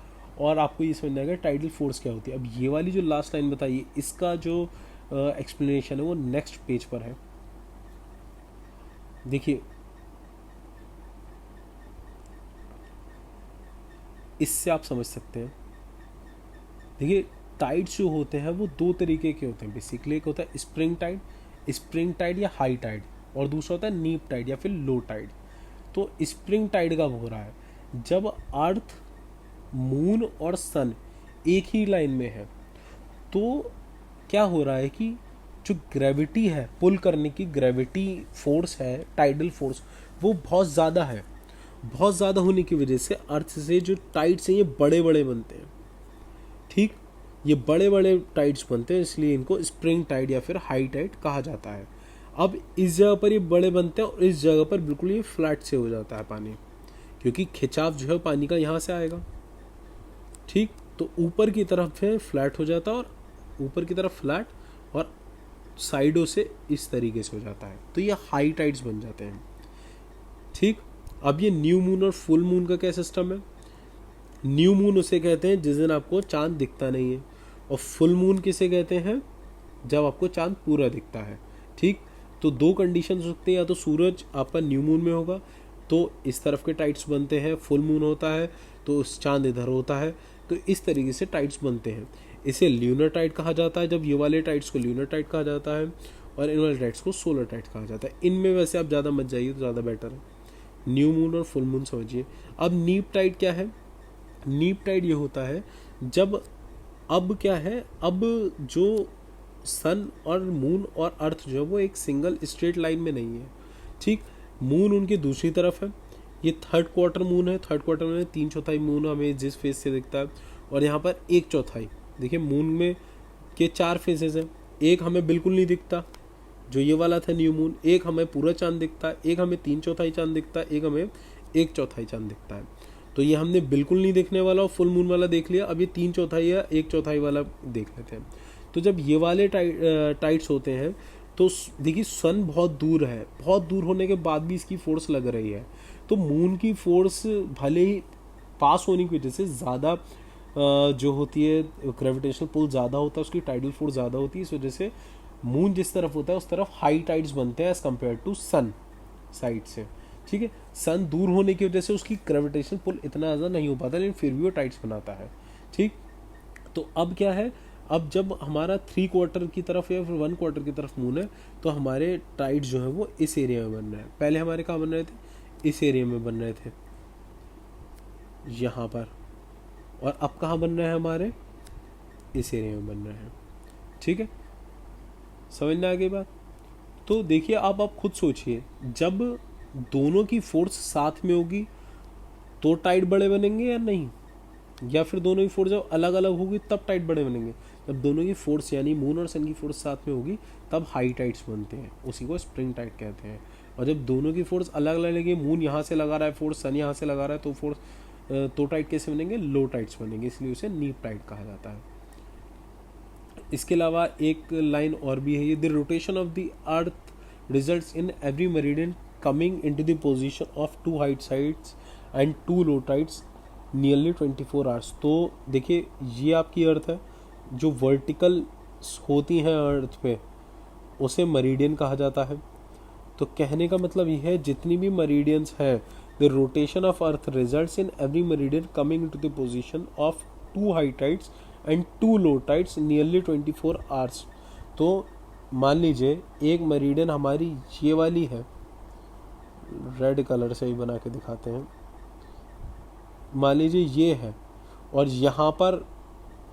और आपको ये समझ में आ गया टाइडल फोर्स क्या होती है। अब ये वाली जो लास्ट लाइन बताइए, इसका जो एक्सप्लेनेशन है वो नेक्स्ट पेज पर है। देखिए, इससे आप समझ सकते हैं। देखिए, टाइड्स जो होते हैं वो दो तरीके के होते हैं बेसिकली। एक होता है स्प्रिंग टाइड या हाई टाइड, और दूसरा होता है नीप टाइड या फिर लो टाइड। तो स्प्रिंग टाइड कब हो रहा है? जब अर्थ, मून और सन एक ही लाइन में है, तो क्या हो रहा है कि जो ग्रेविटी है, पुल करने की ग्रेविटी फोर्स है, टाइडल फोर्स, वो बहुत ज़्यादा है। बहुत ज़्यादा होने की वजह से अर्थ से जो टाइड्स हैं ये बड़े बड़े बनते हैं। ठीक, ये बड़े बड़े टाइड्स बनते हैं, इसलिए इनको स्प्रिंग टाइड या फिर हाई टाइड कहा जाता है। अब इस जगह पर ये बड़े बनते हैं और इस जगह पर बिल्कुल ये फ्लैट से हो जाता है पानी, क्योंकि खिंचाव जो है पानी का यहाँ से आएगा। ठीक, तो ऊपर की तरफ है फ्लैट हो जाता है, और ऊपर की तरफ फ्लैट और साइडों से इस तरीके से हो जाता है, तो ये हाई टाइड्स बन जाते हैं। ठीक, अब ये न्यू मून और फुल मून का क्या सिस्टम है? न्यू मून उसे कहते हैं जिस दिन आपको चांद दिखता नहीं है, और फुल मून किसे कहते हैं? जब आपको चांद पूरा दिखता है। ठीक, तो दो कंडीशन हो सकती है, या तो सूरज आपका न्यू मून में होगा तो इस तरफ के टाइड्स बनते हैं, फुल मून होता है तो चांद इधर होता है, तो इस तरीके से टाइड्स बनते हैं। इसे ल्यूनर टाइड कहा जाता है, जब ये वाले टाइड्स को ल्यूनर टाइड कहा जाता है, और इन वाले टाइड्स को सोलर टाइड कहा जाता है। इनमें वैसे आप ज़्यादा मत जाइए तो ज़्यादा बेटर है। न्यू मून और फुल मून समझिए। अब नीप टाइड क्या है? नीप टाइड ये होता है जब, अब क्या है, अब जो सन और मून और अर्थ जो है वो एक सिंगल स्ट्रेट लाइन में नहीं है। ठीक, मून उनकी दूसरी तरफ है, ये थर्ड क्वार्टर मून है। थर्ड क्वार्टर में 3/4 मून हमें जिस फेज से दिखता है, और यहाँ पर 1/4। देखिए, मून में के 4 फेजेस हैं, एक हमें बिल्कुल नहीं दिखता जो ये वाला था न्यू मून, एक हमें पूरा चांद दिखता है, एक हमें 3/4 चांद दिखता है, एक हमें 1/4 चांद दिखता है। तो ये हमने बिल्कुल नहीं देखने वाला और फुल मून वाला देख लिया, अब ये 3/4 या 1/4 वाला देख लेते हैं। तो जब ये वाले टाइड्स होते हैं तो देखिए सन बहुत दूर है, बहुत दूर होने के बाद भी इसकी फोर्स लग रही है, तो मून की फोर्स भले ही पास होने की वजह से ज़्यादा जो होती है ग्रेविटेशनल पुल ज़्यादा होता है, उसकी टाइडल फोर्स ज़्यादा होती है, इस वजह से मून जिस तरफ होता है उस तरफ हाई टाइड्स बनते हैं as compare to sun side से। ठीक है, सन दूर होने की वजह से उसकी ग्रेविटेशनल पुल इतना ज़्यादा नहीं हो पाता, लेकिन फिर भी वो टाइड्स बनाता है। ठीक, तो अब क्या है, अब जब हमारा 3/4 की तरफ या फिर 1/4 की तरफ मून है, तो हमारे टाइड्स जो है वो इस एरिया में बन रहे हैं। पहले हमारे कहाँ बन रहे थे, इस एरिया में बन रहे थे, यहाँ पर, और अब कहाँ बन रहे हैं हमारे, इस एरिया में बन रहे हैं। ठीक है, समझ में आ गई बात। तो देखिए, अब आप खुद सोचिए, जब दोनों की फोर्स साथ में होगी तो टाइड बड़े बनेंगे या नहीं, या फिर दोनों की फोर्स जब अलग अलग होगी तब टाइड बड़े बनेंगे। जब दोनों की फोर्स यानी मून और सन की फोर्स साथ में होगी तब हाई टाइड्स बनते हैं, उसी को स्प्रिंग टाइड कहते हैं। और जब दोनों की फोर्स अलग अलग लगे, मून यहाँ से लगा रहा है फोर्स, सन यहाँ से लगा रहा है, तो फोर्स तो टाइड कैसे बनेंगे, लो टाइड्स बनेंगे, इसलिए उसे नीप टाइड कहा जाता है। इसके अलावा एक लाइन और भी है, ये the rotation of the earth results in every meridian coming into the position of 2 height sides and 2 low tides nearly 24 hours. तो देखिए, ये आपकी अर्थ है, जो वर्टिकल होती हैं अर्थ पे उसे मेरिडियन कहा जाता है। तो कहने का मतलब ये है, जितनी भी मेरिडियंस है, the rotation of earth results in every meridian coming into the position of 2 high tides and 2 low tides nearly 24 hours. तो मान लीजिए एक मेरिडियन हमारी ये वाली है, रेड कलर से ही बना के दिखाते हैं, मान लीजिए ये है, और यहाँ पर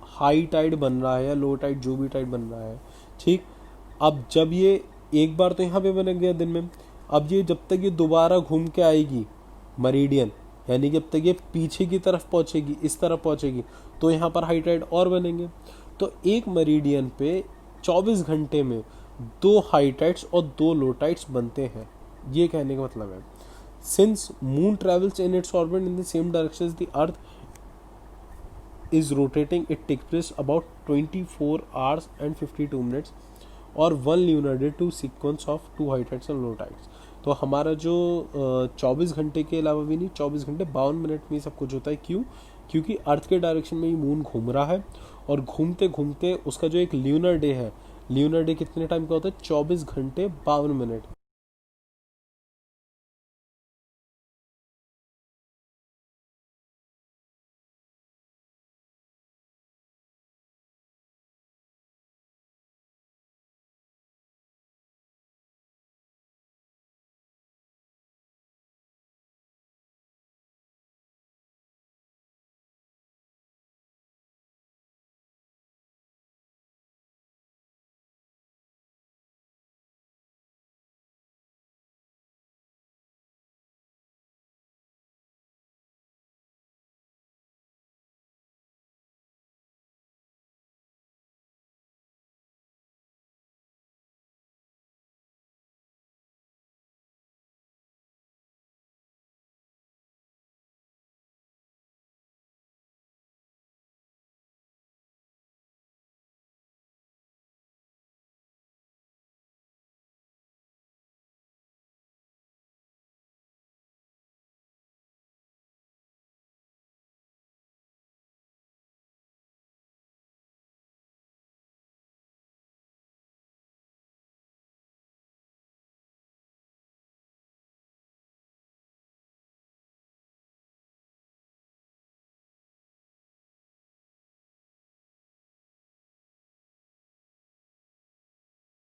हाई टाइड बन रहा है या लो टाइड, जो भी टाइड बन रहा है। ठीक, अब जब ये एक बार तो यहाँ पे बन गया दिन में, अब ये जब तक ये दोबारा घूम के आएगी मेरिडियन, यानी जब तक ये पीछे की तरफ पहुँचेगी, इस तरफ पहुँचेगी, तो यहाँ पर हाई टाइड और बनेंगे। तो एक मेरिडियन पे 24 घंटे में 2 हाई टाइड्स और 2 लो टाइड्स बनते हैं, ये कहने का मतलब है। Since moon travels in its orbit in the same direction as the earth is rotating, it takes place about 24 hours and 52 minutes और 1 lunar day to sequence of 2 high tides and low tides। तो हमारा जो 24 घंटे के अलावा भी नहीं, 24 घंटे 52 मिनट में सब कुछ होता है। क्यों? क्योंकि अर्थ के डायरेक्शन में ही मून घूम रहा है, और घूमते घूमते उसका जो एक ल्यूनर डे है, ल्यूनर डे कितने टाइम का होता है, 24 घंटे 52 मिनट।